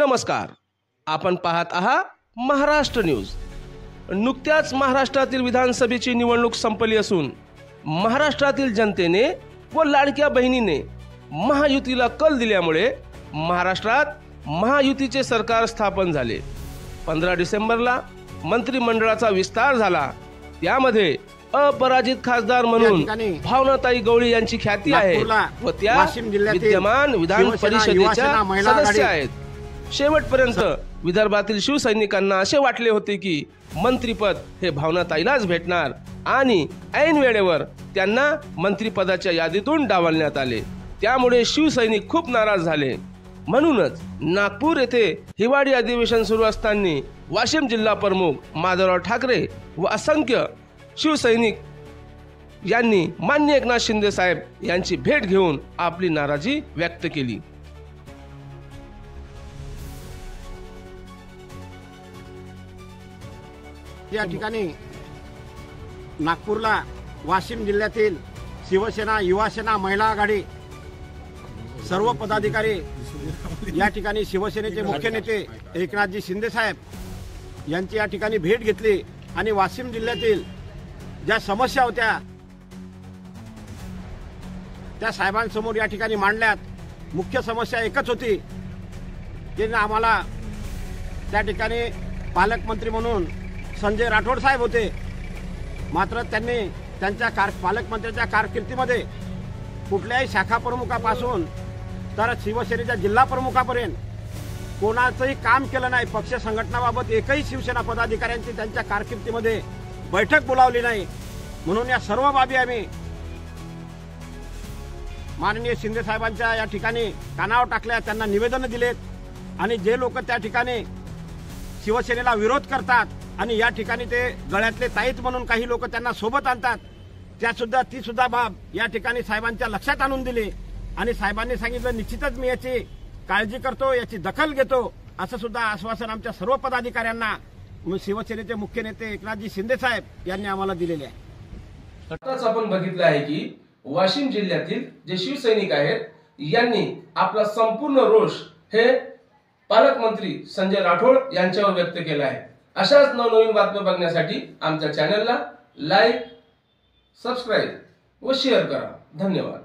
नमस्कार, आपण पाहत आहात महाराष्ट्र न्यूज। नुकत्याच महाराष्ट्रातील विधानसभेची निवडणूक संपली असून महाराष्ट्रातील जनतेने व लाडक्या बहिणीने महायुतीला कल दिल्यामुळे महाराष्ट्रात महायुतीचे सरकार स्थापन झाले। 15 डिसेंबरला मंत्रिमंडळाचा विस्तार झाला। त्यामध्ये अपराजित खासदार म्हणून भावनाताई गवळी यांची ख्याती आहे व त्या विद्यमान विधान परिषदेच्या सदस्य आहेत। शेवटपर्यंत विदर्भातील शिवसैनिकांना असे वाटले होते की मंत्रिपद हे भावनाताईलाच भेटणार आणि ऐन वेळेवर त्यांना मंत्रिपदाच्या यादीतून डावलण्यात आले। त्यामुळे शिवसैनिक खूप नाराज झाले। म्हणूनच नागपूर येथे हिवाळी अधिवेशन सुरू असताना वाशिम जिल्हा प्रमुख माधवराव ठाकरे व असंख्य शिवसैनिक यांनी माननीय एकनाथ शिंदे साहेब यांची भेट घेऊन आपली नाराजी व्यक्त केली। या ठिकाणी नागपूरला वाशिम जिल्ह्यातील शिवसेना, युवासेना, महिला आघाडी सर्व पदाधिकारी या ठिकाणी शिवसेनेचे मुख्य नेते एकनाथजी शिंदे साहेब यांची या ठिकाणी भेट घेतली आणि वाशिम जिल्ह्यातील ज्या समस्या होत्या त्या साहेबांसमोर या ठिकाणी मांडल्यात। मुख्य समस्या एकच होती की आम्हाला त्या ठिकाणी पालकमंत्री म्हणून संजय राठोड साहेब होते, मात्र त्यांनी त्यांच्या पालकमंत्र्याच्या कारकिर्दीमध्ये कुठल्याही शाखा प्रमुखापासून तर शिवसेनेच्या जिल्हा प्रमुखापर्यंत कोणाचंही काम केलं नाही। पक्ष संघटनाबाबत एकही शिवसेना पदाधिकाऱ्यांची त्यांच्या कारकिर्दीमध्ये बैठक बोलावली नाही। म्हणून या सर्व बाबी आम्ही माननीय शिंदे साहेबांच्या या ठिकाणी कानावर टाकल्या, त्यांना निवेदन दिलेत आणि जे लोक त्या ठिकाणी शिवसेनेला विरोध करतात आणि या ठिकाणी ते गळ्यातले ताईत म्हणून काही लोक त्यांना सोबत आणतात, ती सुद्धा बाब या ठिकाणी साहेबांच्या लक्षात आणून दिली आणि साहेबांनी सांगितलं निश्चितच मी याची काळजी करतो, याची दखल घेतो, असं सुद्धा आश्वासन आमच्या सर्व पदाधिकाऱ्यांना शिवसेनेचे मुख्य नेते एकनाथजी शिंदे साहेब यांनी आम्हाला दिलेले आहे। आताच आपण बघितलं आहे की वाशिम जिल्ह्यातील जे शिवसैनिक आहेत यांनी आपला संपूर्ण रोष हे पालकमंत्री संजय राठोड यांच्यावर व्यक्त केला आहे। अशाच नवनवीन बातम्या बघण्यासाठी आमच्या चॅनलला लाईक, सबस्क्राईब व शेअर करा। धन्यवाद।